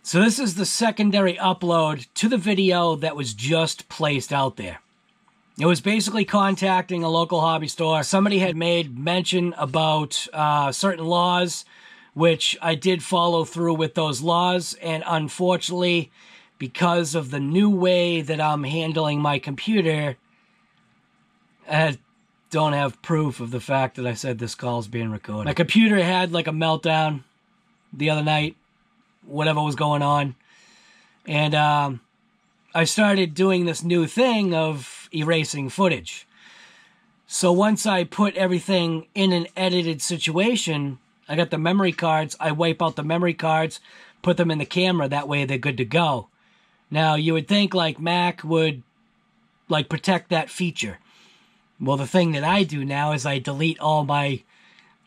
So this is the secondary upload to the video that was just placed out there. It was basically contacting a local hobby store. Somebody had made mention about certain laws, which I did follow through with those laws. And unfortunately, because of the new way that I'm handling my computer, I don't have proof of the fact that I said this call is being recorded. My computer had like a meltdown the other night, whatever was going on. And I started doing this new thing of erasing footage. So once I put everything in an edited situation, I got the memory cards, I wipe out the memory cards, put them in the camera, that way they're good to go. Now, you would think like Mac would like protect that feature. Well, the thing that I do now is I delete all my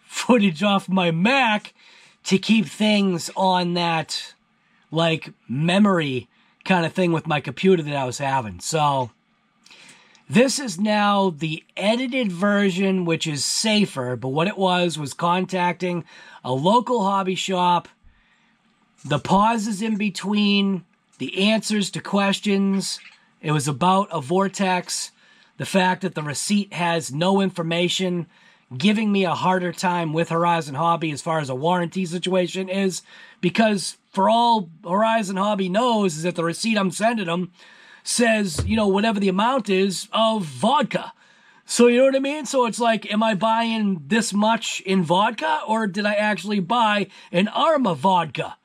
footage off my Mac to keep things on that, like, memory kind of thing with my computer that I was having. So, this is now the edited version, which is safer, but what it was contacting a local hobby shop, the pauses in between, the answers to questions. It was about a Vorteks, the fact that the receipt has no information, giving me a harder time with Horizon Hobby as far as a warranty situation is, because for all Horizon Hobby knows is that the receipt I'm sending them says, you know, whatever the amount is of vodka. So, you know what I mean? So it's like, am I buying this much in vodka, or did I actually buy an Arrma vodka?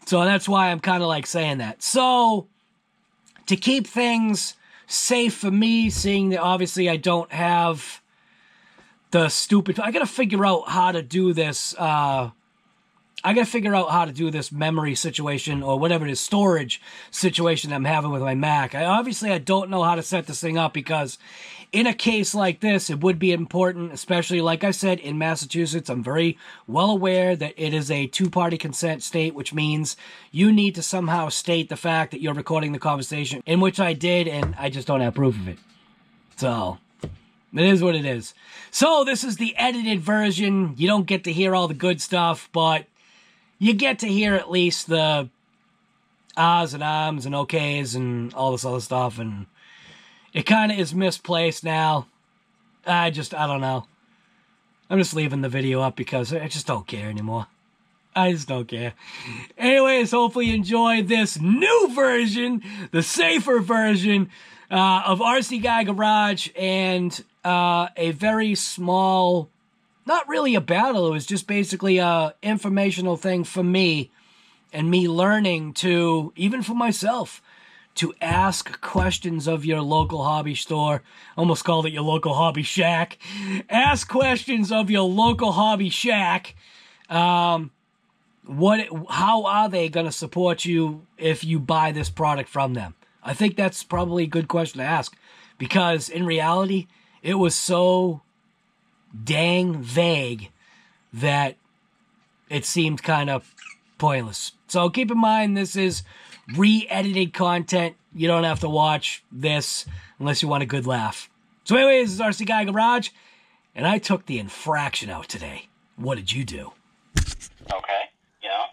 So that's why I'm kind of like saying that. So, to keep things safe for me, seeing that obviously I don't have the stupid... I gotta figure out how to do this, I gotta figure out how to do this memory situation, or whatever it is, storage situation I'm having with my Mac. I don't know how to set this thing up, because in a case like this, it would be important, especially, like I said, in Massachusetts. I'm very well aware that it is a two-party consent state, which means you need to somehow state the fact that you're recording the conversation, in which I did, and I just don't have proof of it. So, it is what it is. So, this is the edited version. You don't get to hear all the good stuff, but you get to hear at least the ahs and ums and okays and all this other stuff, and it kind of is misplaced now. I don't know. I'm just leaving the video up because I just don't care anymore. I just don't care. Anyways, hopefully you enjoy this new version, the safer version of RC Guy Garage, and a very small, not really a battle, it was just basically a informational thing for me, and me learning to, even for myself, to ask questions of your local hobby store. Almost called it your local hobby shack. Ask questions of your local hobby shack. How are they going to support you if you buy this product from them? I think that's probably a good question to ask, because in reality, it was so dang vague that it seemed kind of pointless. So keep in mind, this is re-edited content. You don't have to watch this unless you want a good laugh. So anyways, this is RC Guy Garage, and I took the infraction out today. What did you do? Okay. Yeah.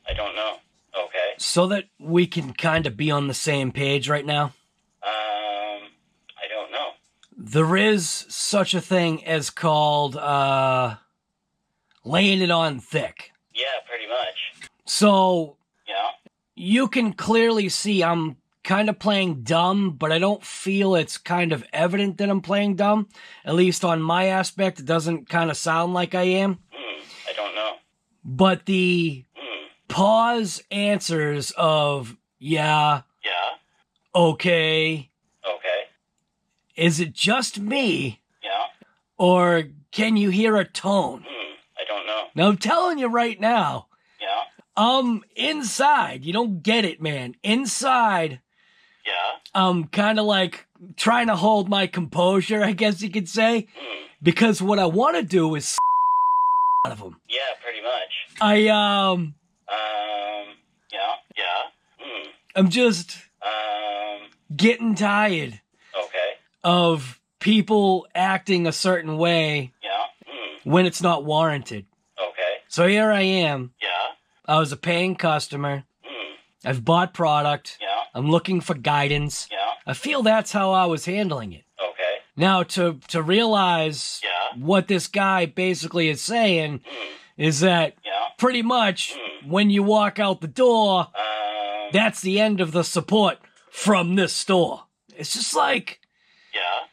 I don't know. Okay. So that we can kind of be on the same page right now. I don't know. There is such a thing as called laying it on thick. Yeah, pretty much. So Yeah. you can clearly see I'm kind of playing dumb, but I don't feel it's kind of evident that I'm playing dumb. At least on my aspect, it doesn't kind of sound like I am. I don't know. But the pause answers of, yeah, okay, is it just me? Yeah. Or can you hear a tone? I don't know. Now, I'm telling you right now, Yeah. inside, you don't get it, man. Inside, Yeah. I'm kind of like trying to hold my composure, I guess you could say. Because what I want to do is out of them. Yeah, pretty much. Yeah. I'm just getting tired of people acting a certain way when it's not warranted. Okay. So here I am. Yeah. I was a paying customer. Mm. I've bought product. Yeah. I'm looking for guidance. Yeah. I feel that's how I was handling it. Okay. Now, to realize Yeah. what this guy basically is saying Mm. is that Yeah. pretty much when you walk out the door, that's the end of the support from this store. It's just like, Yeah.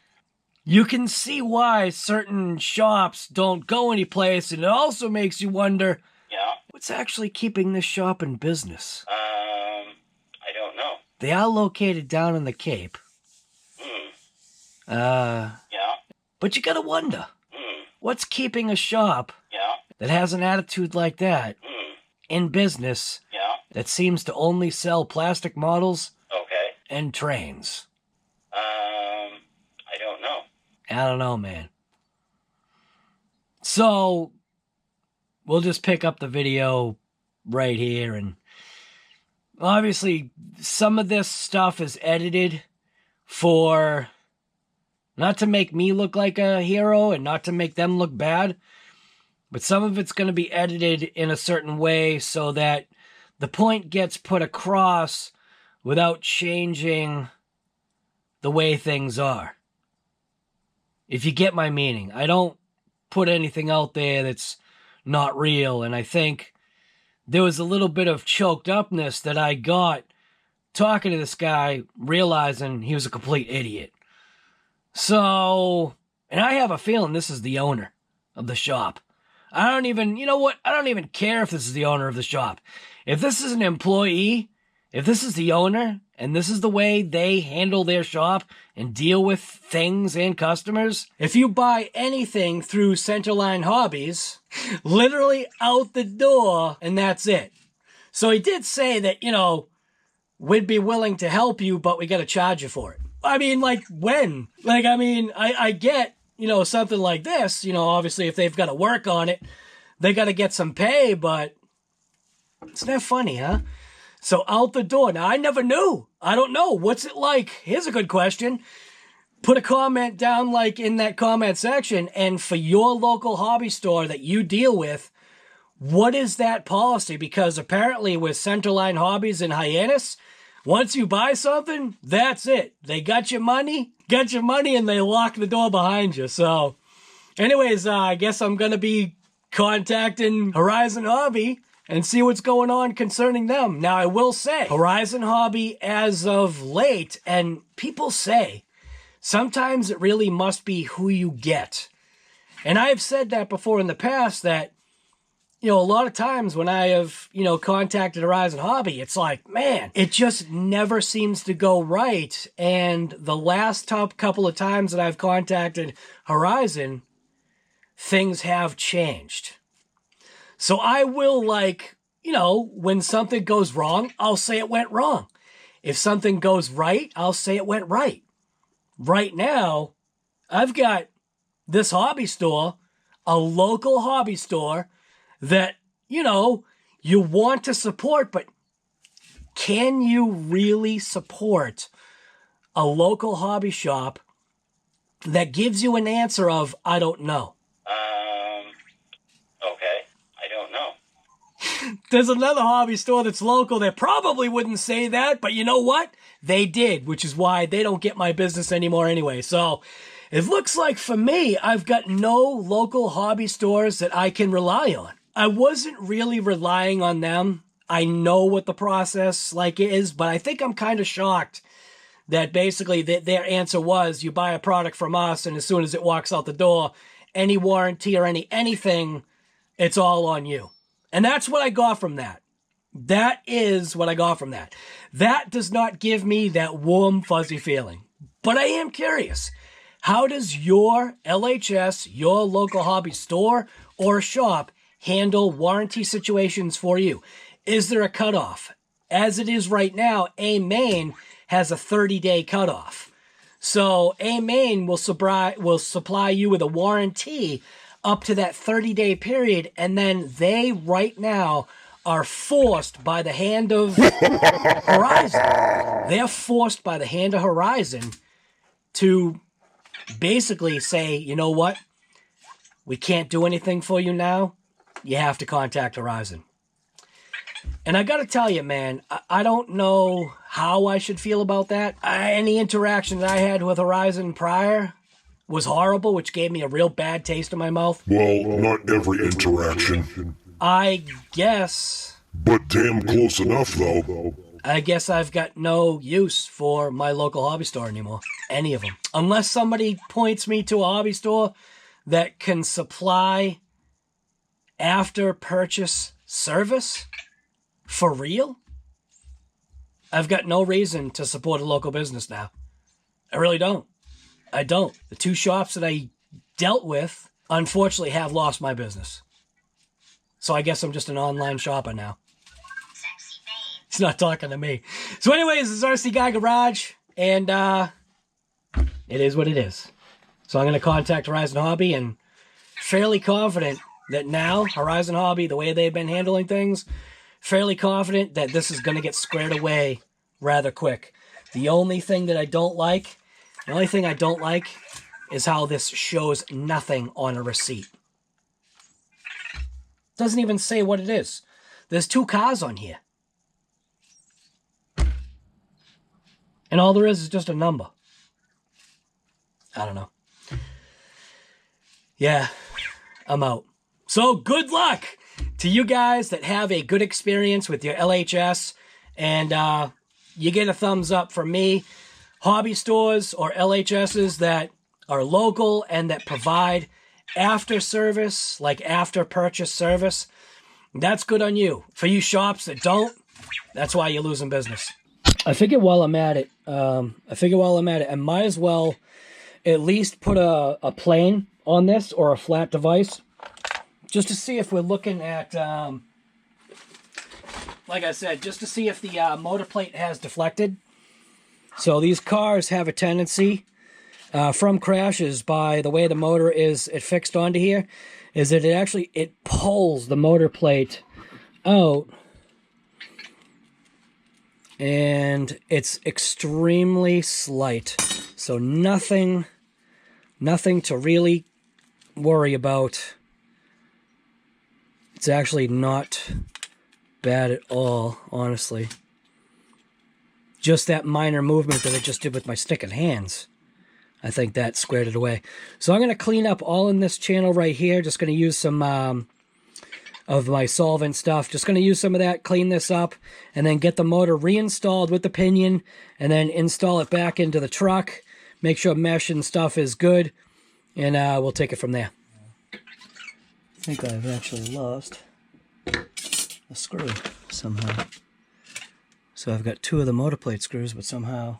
you can see why certain shops don't go anyplace, and it also makes you wonder, Yeah. what's actually keeping this shop in business? I don't know. They are located down in the Cape. Yeah. But you gotta wonder, what's keeping a shop Yeah. that has an attitude like that in business Yeah. that seems to only sell plastic models Okay. and trains? I don't know. I don't know, man. So, we'll just pick up the video right here, and obviously some of this stuff is edited for not to make me look like a hero and not to make them look bad, but some of it's going to be edited in a certain way so that the point gets put across without changing the way things are. If you get my meaning, I don't put anything out there that's not real, and I think there was a little bit of choked upness that I got talking to this guy, realizing he was a complete idiot. So, and I have a feeling this is the owner of the shop. I don't even, you know what? I don't even care if this is the owner of the shop. If this is an employee, if this is the owner, and this is the way they handle their shop and deal with things and customers, if you buy anything through Centerline Hobbies, literally out the door, and that's it. So he did say that, you know, we'd be willing to help you, but we got to charge you for it. I mean, like, when? Like, I mean, I get, you know, something like this, you know, obviously if they've got to work on it, they got to get some pay, but isn't that funny, huh? So out the door. Now, I never knew. I don't know. What's it like? Here's a good question. Put a comment down, like, in that comment section, and for your local hobby store that you deal with, what is that policy? Because apparently with Centerline Hobbies and Hyannis, once you buy something, that's it. They got your money, and they lock the door behind you. So, anyways, I guess I'm going to be contacting Horizon Hobby and see what's going on concerning them. Now, I will say, Horizon Hobby, as of late, and people say, sometimes it really must be who you get. And I have said that before in the past, that, you know, a lot of times when I have, you know, contacted Horizon Hobby, it's like, man, it just never seems to go right. And the last couple of times that I've contacted Horizon, things have changed. So I will, like, you know, when something goes wrong, I'll say it went wrong. If something goes right, I'll say it went right. Right now, I've got this hobby store, a local hobby store that, you know, you want to support, but can you really support a local hobby shop that gives you an answer of, I don't know? Okay. I don't know. There's another hobby store that's local that probably wouldn't say that, but you know what? They did, which is why they don't get my business anymore anyway. So it looks like for me, I've got no local hobby stores that I can rely on. I wasn't really relying on them. I know what the process like is, but I think I'm kind of shocked that basically their answer was, you buy a product from us, and as soon as it walks out the door, any warranty or anything, it's all on you. And that's what I got from that. That is what I got from that. That does not give me that warm, fuzzy feeling. But I am curious. How does your LHS, your local hobby store or shop, handle warranty situations for you? Is there a cutoff? As it is right now, A Main has a 30-day cutoff. So A Main will supply you with a warranty up to that 30-day period, and then they right now are forced by the hand of Horizon. They're forced by the hand of Horizon to basically say, you know what? We can't do anything for you now. You have to contact Horizon. And I gotta tell you, man, I don't know how I should feel about that. Any interaction that I had with Horizon prior was horrible, which gave me a real bad taste in my mouth. Well, not every interaction. I guess... But damn close enough, though. I guess I've got no use for my local hobby store anymore. Any of them. Unless somebody points me to a hobby store that can supply after-purchase service for real, I've got no reason to support a local business now. I really don't. I don't. The two shops that I dealt with, unfortunately, have lost my business. So I guess I'm just an online shopper now. He's not talking to me. So anyways, this is RC Guy Garage, and it is what it is. So I'm going to contact Horizon Hobby, and fairly confident that now, Horizon Hobby, the way they've been handling things, fairly confident that this is going to get squared away rather quick. The only thing that I don't like, is how this shows nothing on a receipt. Doesn't even say what it is. There's 2 cars on here. And all there is just a number. I don't know. Yeah, I'm out. So good luck to you guys that have a good experience with your LHS. And you get a thumbs up from me. Hobby stores or LHSs that are local and that provide after service, like after purchase service, that's good on you. For you shops that don't, that's why you're losing business. I figure while I'm at it, I might as well at least put a plane on this or a flat device just to see if we're looking at, like I said, just to see if the motor plate has deflected. So these cars have a tendency from crashes by the way the motor is fixed onto here, is that it pulls the motor plate out, and it's extremely slight. So nothing to really worry about. It's actually not bad at all, honestly. Just that minor movement that I just did with my stick and hands, I think that squared it away. So I'm going to clean up all in this channel right here. Just going to use some of my solvent stuff. Just going to use some of that, clean this up, and then get the motor reinstalled with the pinion, and then install it back into the truck. Make sure mesh and stuff is good, and we'll take it from there. I think I've actually lost a screw somehow. So I've got 2 of the motor plate screws, but somehow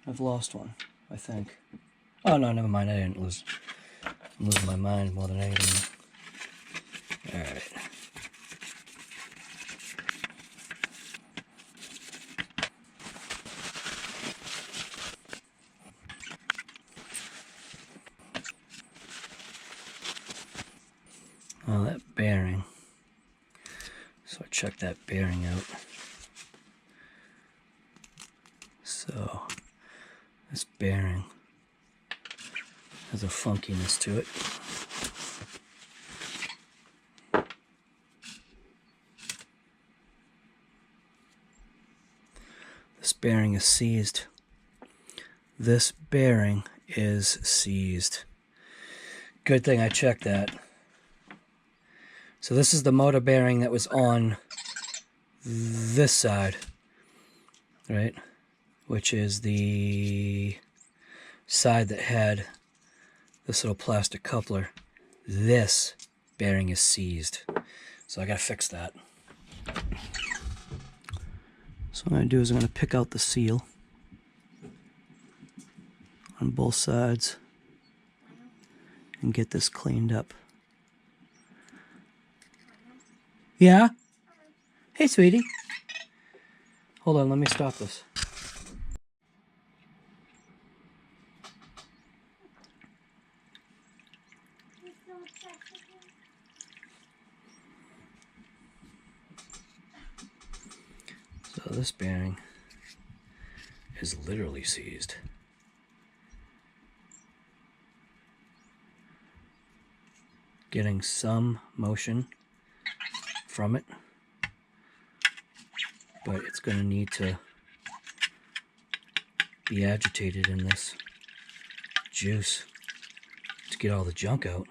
I've lost one, I think. Oh, no, never mind. I didn't lose. I'm losing my mind more than anything. All right. Oh, that bearing. So check that bearing out. So this bearing has a funkiness to it. This bearing is seized. This bearing is seized. Good thing I checked that. So this is the motor bearing that was on this side, right? Which is the side that had this little plastic coupler. This bearing is seized. So I gotta fix that. So what I'm gonna do is I'm gonna pick out the seal on both sides and get this cleaned up. Yeah? Hey, sweetie. Hold on, let me stop this. So this bearing is literally seized. Getting some motion from it. but it's going to need to be agitated in this juice to get all the junk out.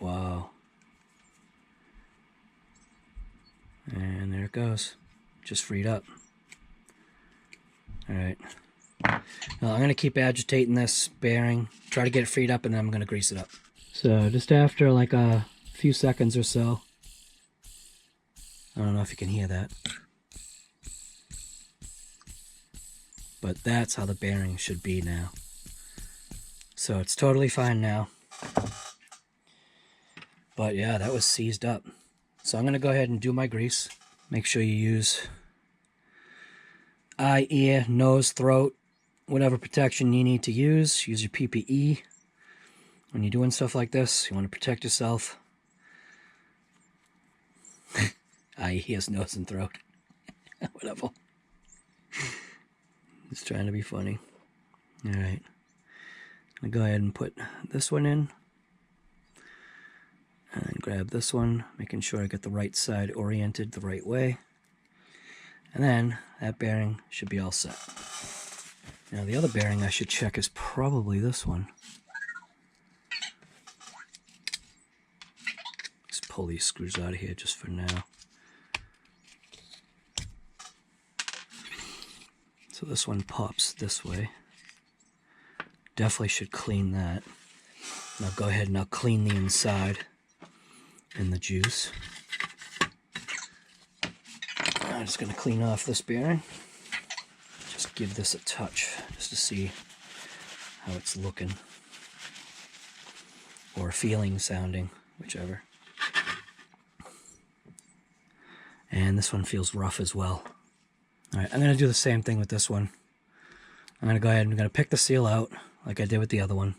Wow. And there it goes. Just freed up. Alright. Now I'm going to keep agitating this bearing, try to get it freed up, and then I'm going to grease it up. So just after like a few seconds or so, I don't know if you can hear that, but that's how the bearing should be now. So it's totally fine now. But yeah, that was seized up. So I'm going to go ahead and do my grease. Make sure you use eye, ear, nose, throat, whatever protection you need to use. Use your PPE. When you're doing stuff like this, you want to protect yourself. Eye, ears, nose, and throat. Whatever. Just trying to be funny. Alright. I'm going to go ahead and put this one in. And grab this one, making sure I get the right side oriented the right way. And then that bearing should be all set. Now the other bearing I should check is probably this one. Let's pull these screws out of here just for now. So this one pops this way. Definitely should clean that. Now go ahead and I'll clean the inside in the juice. I'm just going to clean off this bearing. Just give this a touch just to see how it's looking. Or feeling, sounding, whichever. And this one feels rough as well. Alright, I'm going to do the same thing with this one. I'm going to go ahead and I'm going to pick the seal out like I did with the other one.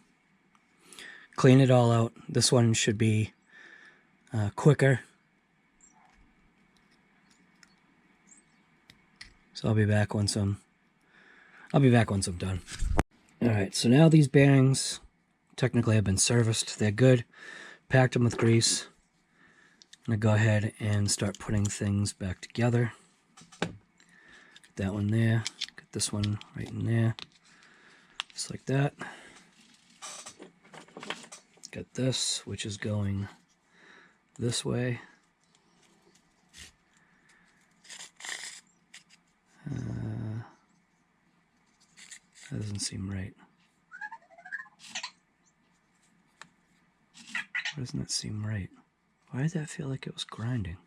Clean it all out. This one should be quicker. So I'll be back once I'm done. Alright, so now these bearings technically have been serviced. They're good. Packed them with grease. I'm going to go ahead and start putting things back together. Get that one there. Get this one right in there. Just like that. Got this, which is going this way. That doesn't seem right. Why doesn't that seem right? Why did that feel like it was grinding?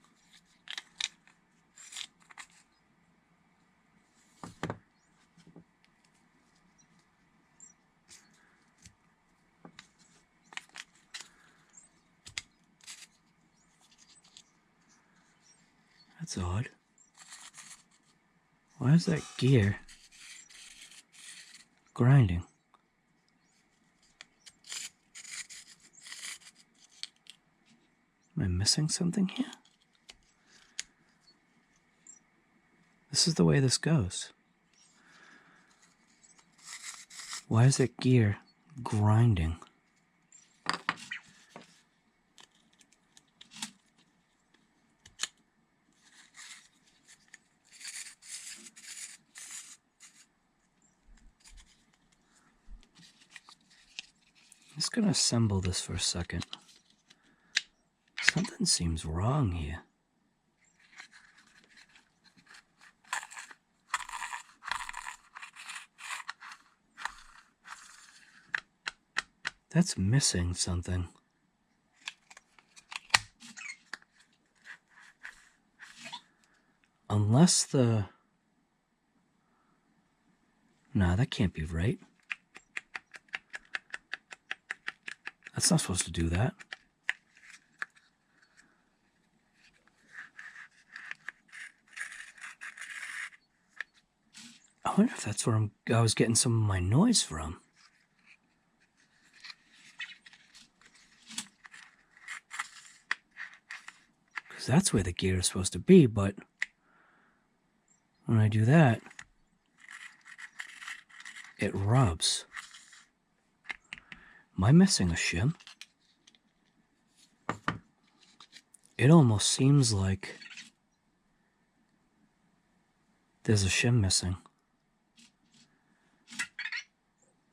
That's odd. Why is that gear grinding? Am I missing something here? This is the way this goes. Why is that gear grinding? I'm just going to assemble this for a second. Something seems wrong here. That's missing something. Unless the... Nah, that can't be right. That's not supposed to do that. I wonder if that's where I was getting some of my noise from. Because that's where the gear is supposed to be, but when I do that, it rubs. Am I missing a shim? It almost seems like there's a shim missing.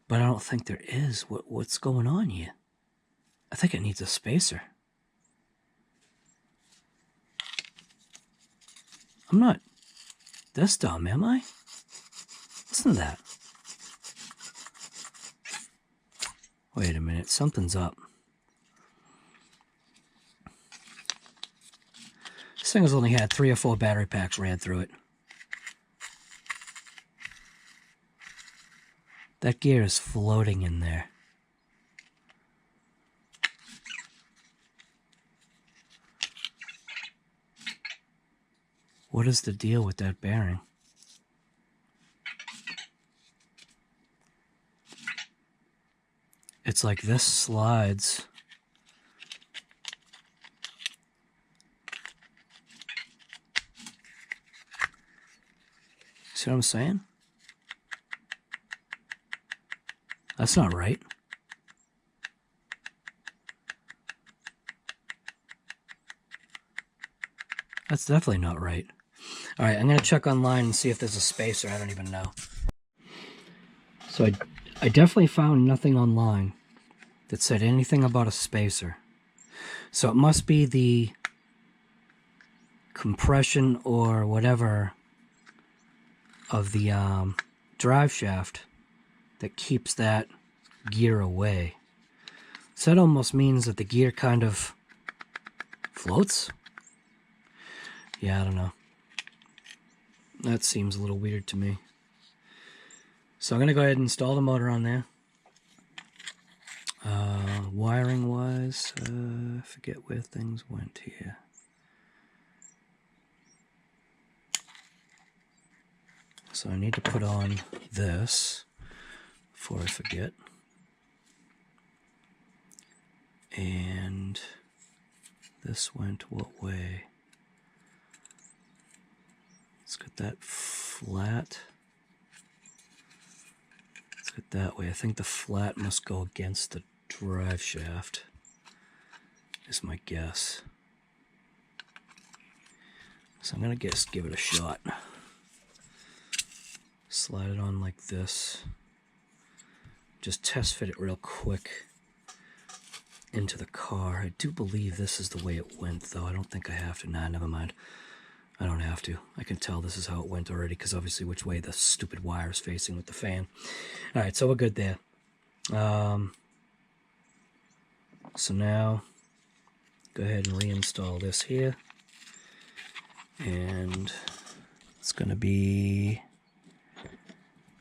But I don't think there is. What's going on here? I think it needs a spacer. I'm not this dumb, am I? Listen to that. Wait a minute, something's up. This thing has only had 3 or 4 battery packs ran through it. That gear is floating in there. What is the deal with that bearing? It's like this slides. See what I'm saying? That's not right. That's definitely not right. All right, I'm going to check online and see if there's a spacer. I don't even know. So I definitely found nothing online that said anything about a spacer. So it must be the compression or whatever of the drive shaft that keeps that gear away. So that almost means that the gear kind of floats? Yeah, I don't know. That seems a little weird to me. So I'm going to go ahead and install the motor on there. Wiring wise, I forget where things went here. So I need to put on this before I forget. And this went what way? Let's get that flat. Let's get that way. I think the flat must go against the drive shaft, is my guess. So I'm going to give it a shot. Slide it on like this. Just test fit it real quick into the car. I do believe this is the way it went, though. I don't think I have to. Nah, never mind. I don't have to. I can tell this is how it went already, because obviously which way the stupid wire is facing with the fan. Alright, so we're good there. So now, go ahead and reinstall this here. And it's going to be...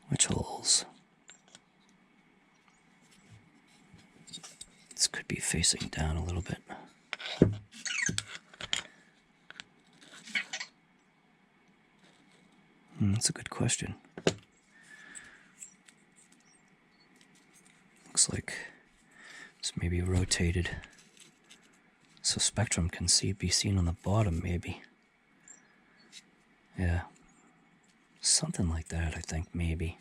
which holes? This could be facing down a little bit. That's a good question. Looks like it's maybe rotated so SPEKTRUM can be seen on the bottom, maybe. Yeah. Something like that, I think, maybe.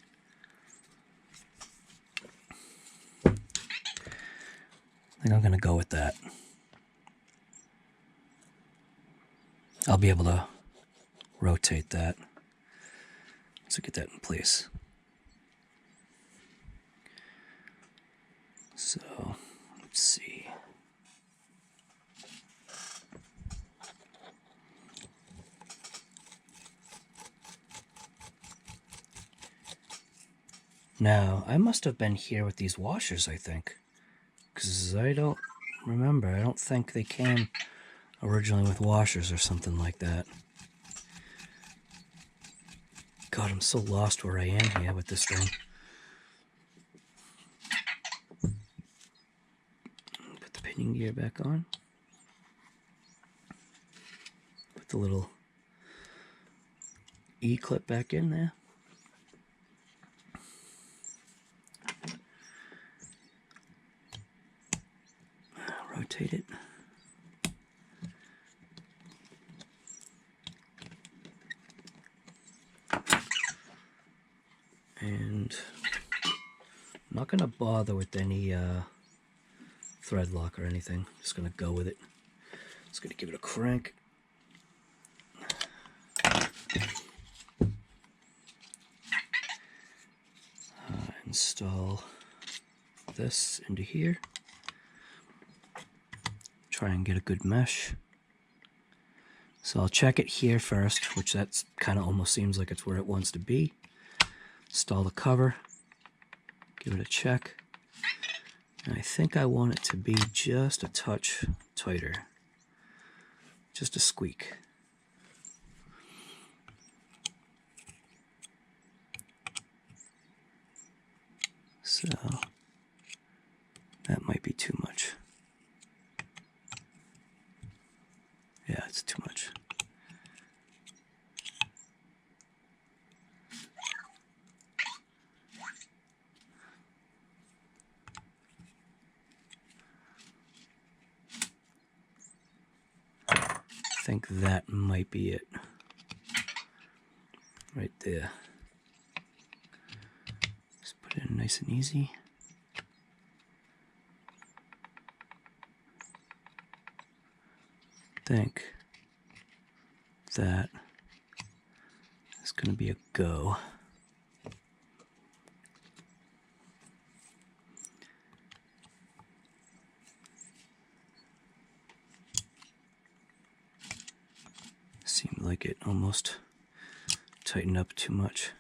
I think I'm going to go with that. I'll be able to rotate that. So get that in place. So, let's see. Now, I must have been here with these washers, I think. Because I don't remember. I don't think they came originally with washers or something like that. God, I'm so lost where I am here with this thing. Put the pinion gear back on. Put the little E-clip back in there. Rotate it. And I'm not going to bother with any thread lock or anything. Just going to go with it. Just going to give it a crank. install this into here. Try and get a good mesh. So I'll check it here first, which that's kind of almost seems like it's where it wants to be. Install the cover, give it a check. And I think I want it to be just a touch tighter. Just a squeak. So that might be too much. Yeah, it's too much. I think that might be it. Right there. Just put it in nice and easy. Think that is going to be a go. Seemed like it almost tightened up too much.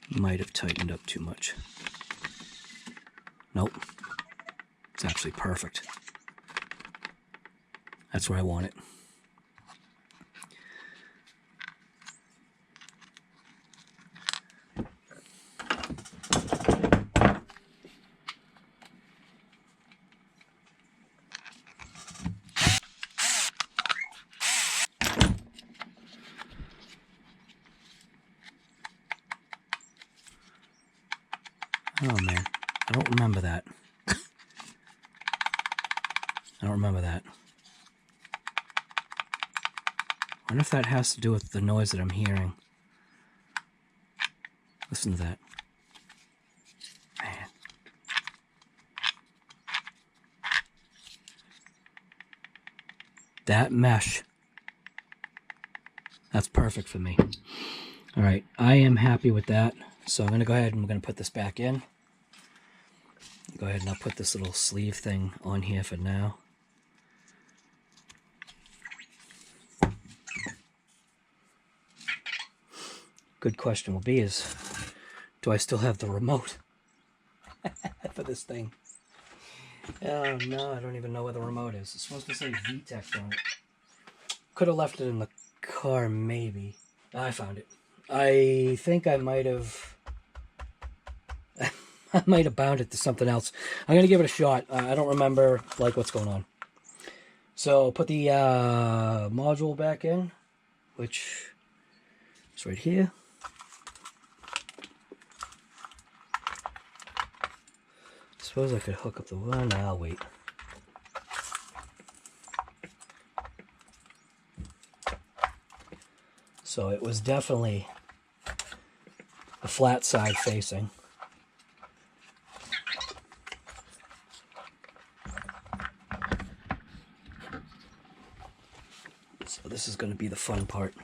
Might have tightened up too much. Nope. It's actually perfect. That's where I want it. Oh man, I don't remember that. I don't remember that. I wonder if that has to do with the noise that I'm hearing. Listen to that. Man. That mesh. That's perfect for me. Alright, I am happy with that. So I'm going to go ahead and we're going to put this back in. Go ahead and I'll put this little sleeve thing on here for now. Good question will be is, do I still have the remote for this thing? Oh no, I don't even know where the remote is. It's supposed to say VTech on it. Could have left it in the car maybe. I found it. I think I might have bound it to something else. I'm gonna give it a shot. I don't remember like what's going on. So put the module back in, which is right here. Suppose I could hook up the one. Nah, I'll wait. So it was definitely a flat side facing. So this is going to be the fun part.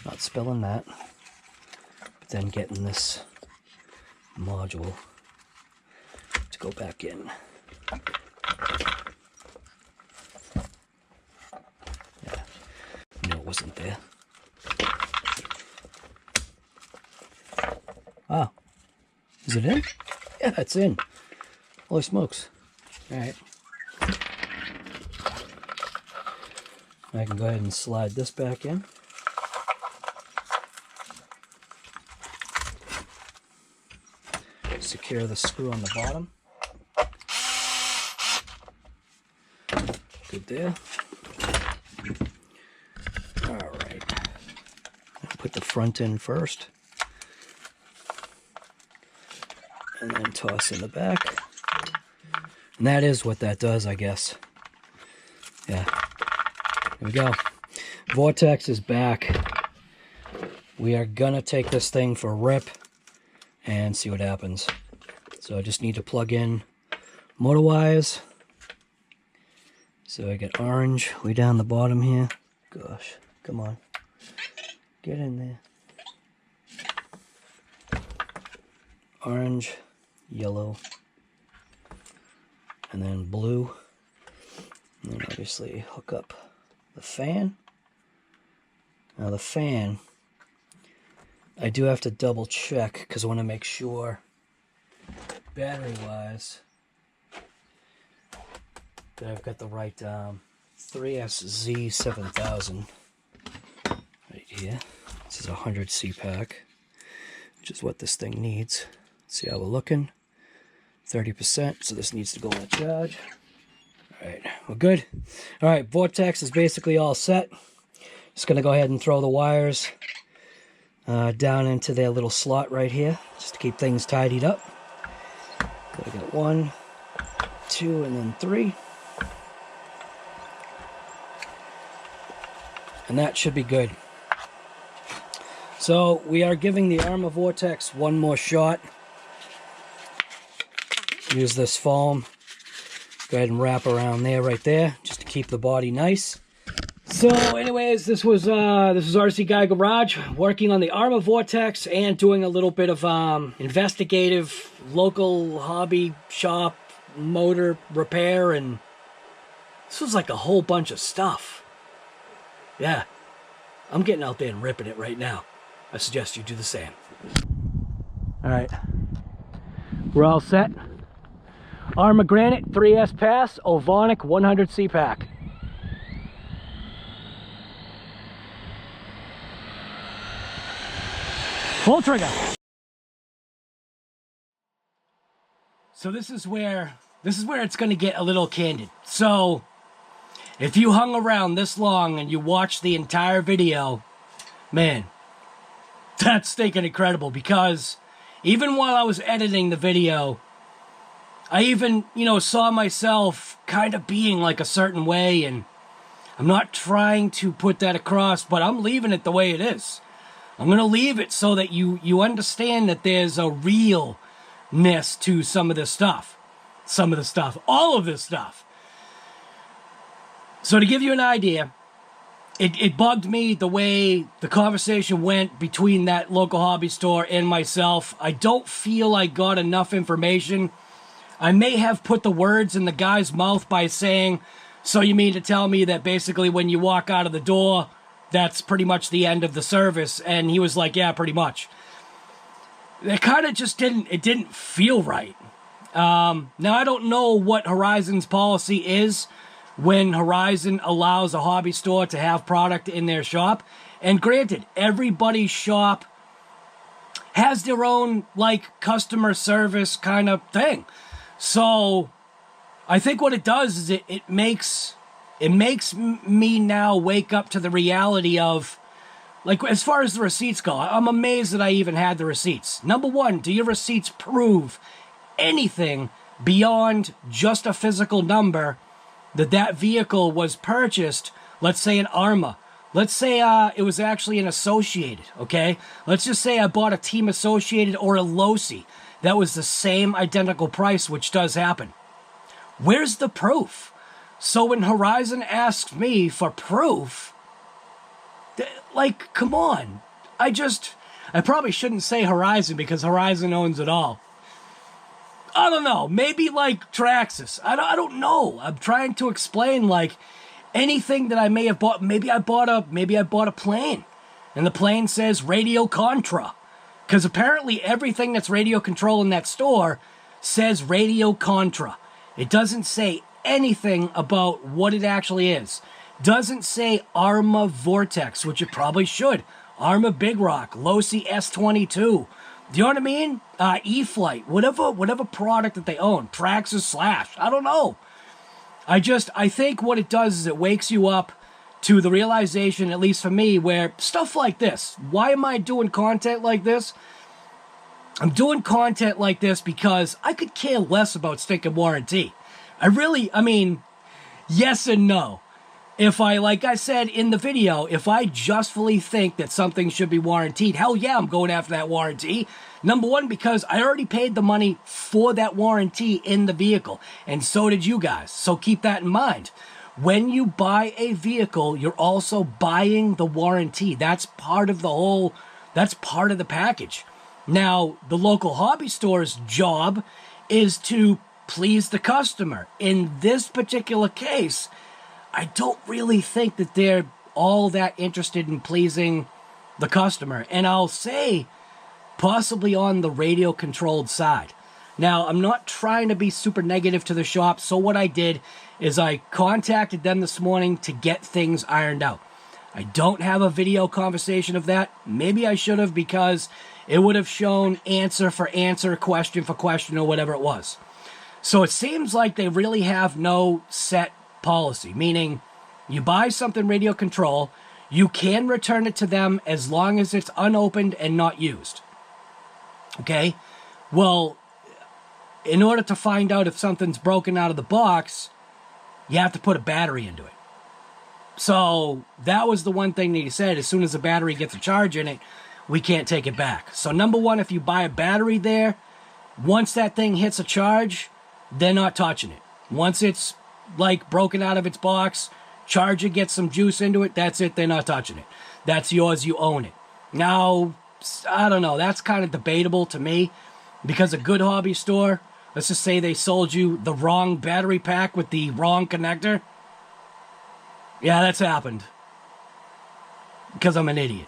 Not spilling that, but then getting this module to go back in. Yeah, no, it wasn't there. Ah, is it in? Yeah, it's in. Holy smokes. Alright. I can go ahead and slide this back in. Secure the screw on the bottom. Good there. Alright. Put the front in first. And then toss in the back. And that is what that does, I guess. Yeah. Here we go. Vorteks is back. We are gonna take this thing for a rip and see what happens. So I just need to plug in motor wires. So I got orange way down the bottom here. Gosh, come on. Get in there. orange, yellow, and then blue. And then obviously hook up the fan. Now the fan, I do have to double check because I want to make sure battery-wise that I've got the right 3SZ7000 right here. This is a 100C pack, which is what this thing needs. Let's see how we're looking. 30%, so this needs to go on a charge. All right, we're good. All right, Vorteks is basically all set. Just gonna go ahead and throw the wires down into their little slot right here, just to keep things tidied up. I got 1, 2, and then 3. And that should be good. So we are giving the Arrma Vorteks one more shot. Use this foam. Go ahead and wrap around there, right there, just to keep the body nice. So anyways, this is RC Guy Garage working on the Arrma Vorteks and doing a little bit of investigative local hobby shop motor repair, and this was like a whole bunch of stuff. Yeah, I'm getting out there and ripping it right now. I suggest you do the same. All right, we're all set. Arrma Granite 3S Pass Ovonic 100C pack. Pull trigger. So this is where it's going to get a little candid. So if you hung around this long and you watched the entire video, man, that's stinking incredible, because even while I was editing the video, I even, saw myself kind of being like a certain way, and I'm not trying to put that across, but I'm leaving it the way it is. I'm going to leave it so that you understand that there's a realness to some of this stuff. All of this stuff. So to give you an idea, it bugged me the way the conversation went between that local hobby store and myself. I don't feel I got enough information. I may have put the words in the guy's mouth by saying, so you mean to tell me that basically when you walk out of the door, that's pretty much the end of the service? And he was like, yeah, pretty much. It kind of just didn't feel right. Now, I don't know what Horizon's policy is when Horizon allows a hobby store to have product in their shop. And granted, everybody's shop has their own, customer service kind of thing. So I think what it does is it makes me now wake up to the reality of, as far as the receipts go, I'm amazed that I even had the receipts. Number one, do your receipts prove anything beyond just a physical number that vehicle was purchased? Let's say an Arrma. Let's say it was actually an Associated, okay? Let's just say I bought a Team Associated or a Losi. That was the same identical price, which does happen. Where's the proof? So when Horizon asks me for proof, come on. I probably shouldn't say Horizon because Horizon owns it all. I don't know. Maybe Traxxas. I don't know. I'm trying to explain anything that I may have bought. Maybe I bought a plane, and the plane says Radio Contra. Because apparently everything that's radio control in that store says Radio Contra. It doesn't say anything about what it actually is. Doesn't say Arrma Vorteks, which it probably should. Arrma Big Rock, Losi S22. Do you know what I mean? E-Flight, whatever product that they own. Traxxas Slash, I don't know. I think what it does is it wakes you up to the realization, at least for me, where stuff like this. Why am I doing content like this? I'm doing content like this because I could care less about stinking warranty. Yes and no. If like I said in the video, if I justly think that something should be warranted, hell yeah, I'm going after that warranty. Number one, because I already paid the money for that warranty in the vehicle, and so did you guys. So keep that in mind. When you buy a vehicle, you're also buying the warranty. That's part of the package. Now, the local hobby store's job is to please the customer. In this particular case, I don't really think that they're all that interested in pleasing the customer. And I'll say, possibly on the radio-controlled side. Now, I'm not trying to be super negative to the shop, so what I did is I contacted them this morning to get things ironed out. I don't have a video conversation of that. Maybe I should have, because it would have shown answer for answer, question for question, or whatever it was. So it seems like they really have no set policy, meaning you buy something radio control, you can return it to them as long as it's unopened and not used. Okay? Well, in order to find out if something's broken out of the box, you have to put a battery into it. So that was the one thing that he said. As soon as the battery gets a charge in it, we can't take it back. So number one, if you buy a battery there, once that thing hits a charge, they're not touching it. Once it's like broken out of its box, charger gets some juice into it, that's it, they're not touching it. That's yours, you own it. Now, I don't know, that's kind of debatable to me, because a good hobby store, let's just say they sold you the wrong battery pack with the wrong connector. Yeah, that's happened. Because I'm an idiot.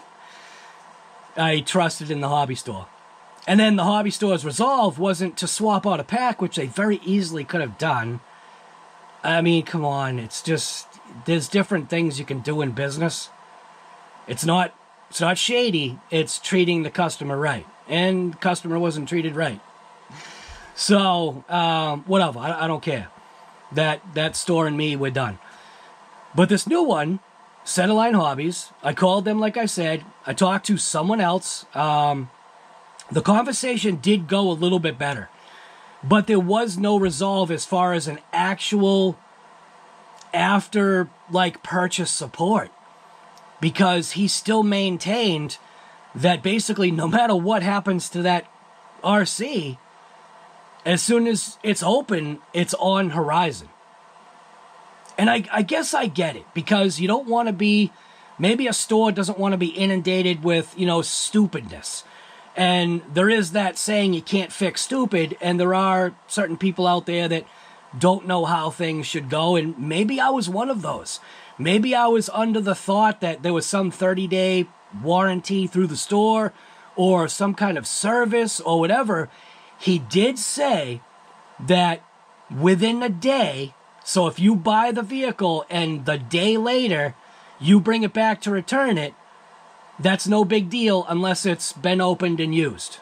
I trusted in the hobby store. And then the hobby store's resolve wasn't to swap out a pack, which they very easily could have done. I mean, come on, it's just, there's different things you can do in business. It's not shady, it's treating the customer right. And the customer wasn't treated right. So, whatever, I don't care. That store and me, we're done. But this new one, Centerline Hobbies, I called them like I said. I talked to someone else. The conversation did go a little bit better. But there was no resolve as far as an actual after, like, purchase support. Because he still maintained that basically no matter what happens to that RC, as soon as it's open, it's on Horizon. And I guess I get it, because you don't want to be, maybe a store doesn't want to be inundated with, you know, stupidness. And there is that saying, you can't fix stupid, and there are certain people out there that don't know how things should go, and maybe I was one of those. Maybe I was under the thought that there was some 30-day warranty through the store, or some kind of service, or whatever. He did say that within a day, so if you buy the vehicle and the day later you bring it back to return it, that's no big deal unless it's been opened and used.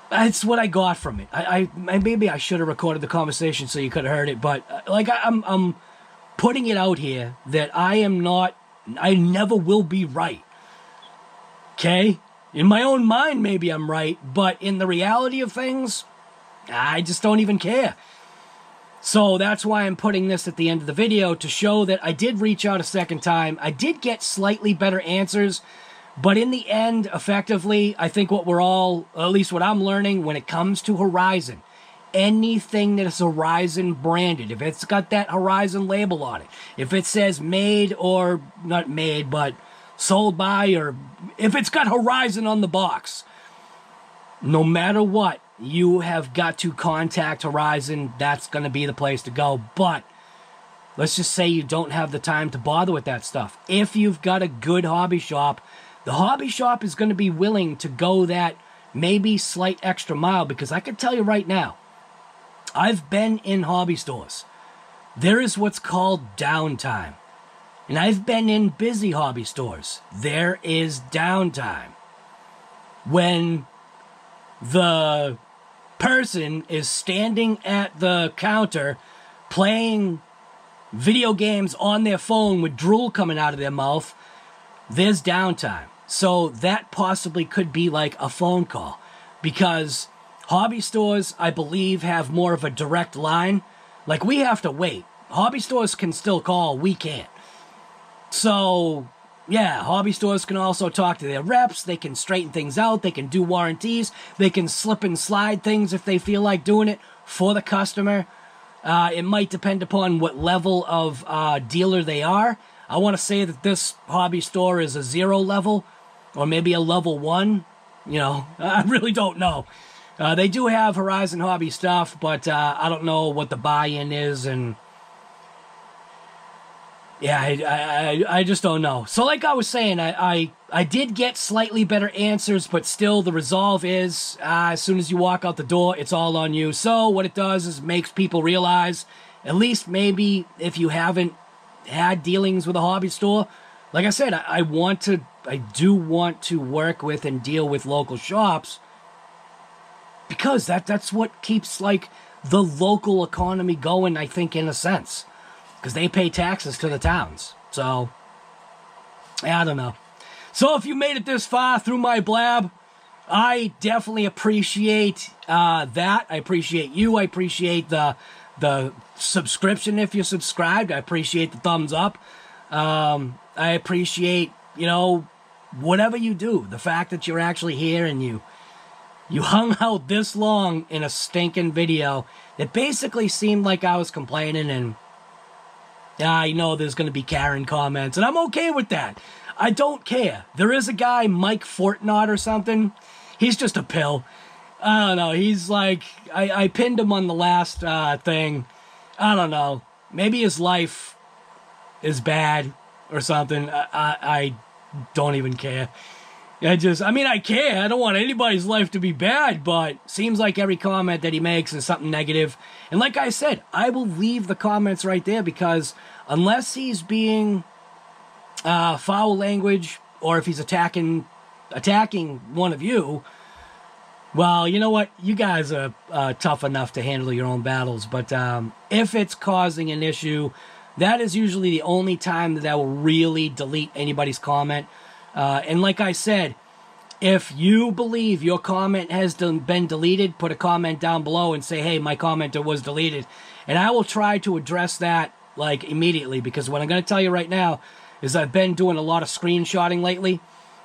That's what I got from it. I maybe I should have recorded the conversation so you could have heard it, but like I'm putting it out here that I never will be right. Okay? In my own mind, maybe I'm right, but in the reality of things, I just don't even care. So that's why I'm putting this at the end of the video, to show that I did reach out a second time. I did get slightly better answers, but in the end, effectively, I think what we're all, at least what I'm learning when it comes to Horizon, anything that is Horizon branded, if it's got that Horizon label on it, if it says made or not made, but sold by, or if it's got Horizon on the box, no matter what, you have got to contact Horizon. That's going to be the place to go. But let's just say you don't have the time to bother with that stuff. If you've got a good hobby shop, the hobby shop is going to be willing to go that maybe slight extra mile, because I can tell you right now, I've been in hobby stores. There is what's called downtime. And I've been in busy hobby stores. There is downtime. When the person is standing at the counter playing video games on their phone with drool coming out of their mouth, there's downtime. So that possibly could be like a phone call, because hobby stores, I believe, have more of a direct line. Like, we have to wait. Hobby stores can still call, we can't. So, yeah, hobby stores can also talk to their reps. They can straighten things out. They can do warranties. They can slip and slide things if they feel like doing it for the customer. It might depend upon what level of dealer they are. I want to say that this hobby store is a 0 level. or maybe a level 1. You know, I really don't know. They do have Horizon Hobby stuff, but I don't know what the buy-in is, and yeah, I just don't know. So like I was saying, I did get slightly better answers, but still the resolve is as soon as you walk out the door, it's all on you. So what it does is makes people realize, at least maybe if you haven't had dealings with a hobby store, like I said, I do want to work with and deal with local shops, because that's what keeps like the local economy going, I think, in a sense. Because they pay taxes to the towns. So, I don't know. So if you made it this far through my blab, I definitely appreciate that. I appreciate you. I appreciate the subscription if you're subscribed. I appreciate the thumbs up. I appreciate, you know, whatever you do. The fact that you're actually here and you hung out this long in a stinking video that basically seemed like I was complaining, and I know there's going to be Karen comments, and I'm okay with that. I don't care. There is a guy, Mike Fortnot or something. He's just a pill. I don't know. He's like, I pinned him on the last thing. I don't know. Maybe his life is bad or something. I don't even care. I care. I don't want anybody's life to be bad, but seems like every comment that he makes is something negative. And like I said, I will leave the comments right there, because unless he's being foul language, or if he's attacking one of you, well, you know what? You guys are tough enough to handle your own battles. But if it's causing an issue, that is usually the only time that I will really delete anybody's comment. And like I said, if you believe your comment has been deleted, put a comment down below and say, hey, my comment was deleted. And I will try to address that like immediately, because what I'm going to tell you right now is I've been doing a lot of screenshotting lately,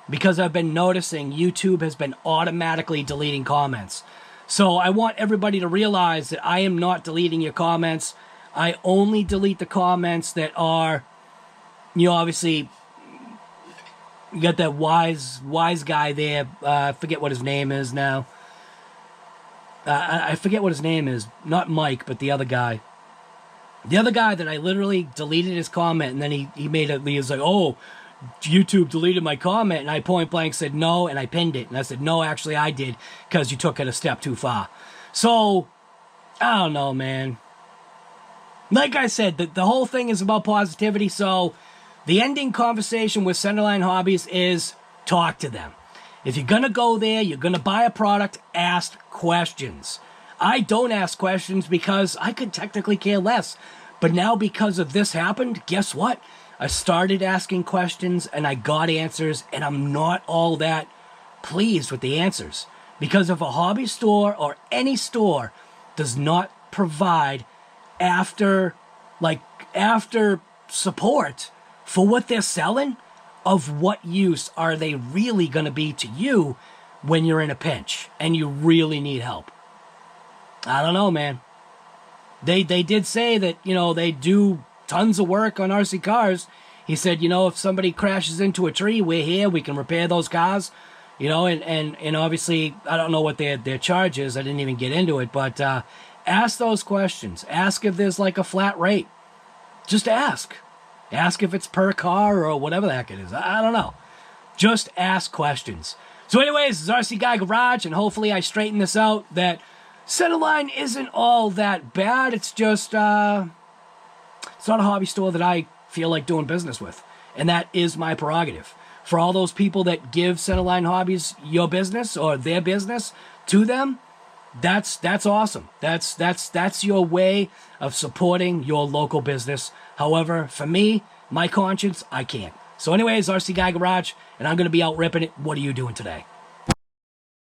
because I've been noticing YouTube has been automatically deleting comments. So I want everybody to realize that I am not deleting your comments. I only delete the comments that are, you know, obviously, you got that wise guy there. I forget what his name is now. I forget what his name is. Not Mike, but the other guy. The other guy that I literally deleted his comment, and then he was like, oh, YouTube deleted my comment, and I point blank said no, and I pinned it. And I said, no, actually I did, because you took it a step too far. So, I don't know, man. Like I said, the whole thing is about positivity, so the ending conversation with Centerline Hobbies is talk to them. If you're going to go there, you're going to buy a product, ask questions. I don't ask questions because I could technically care less. But now because of this happened, guess what? I started asking questions and I got answers, and I'm not all that pleased with the answers. Because if a hobby store or any store does not provide after support for what they're selling, of what use are they really going to be to you when you're in a pinch and you really need help? I don't know, man. They did say that, you know, they do tons of work on RC cars. He said, you know, if somebody crashes into a tree, we're here. We can repair those cars. You know, and obviously, I don't know what their charge is. I didn't even get into it. But ask those questions. Ask if there's like a flat rate. Just ask. Ask if it's per car or whatever the heck it is. I don't know. Just ask questions. So anyways, this is RC Guy Garage, and hopefully I straighten this out, that Centerline isn't all that bad. It's just, it's not a hobby store that I feel like doing business with. And that is my prerogative. For all those people that give Centerline Hobbies your business or their business to them, that's awesome. That's your way of supporting your local business. However, for me, my conscience, I can't. So anyways, RC Guy Garage, and I'm going to be out ripping it. What are you doing today?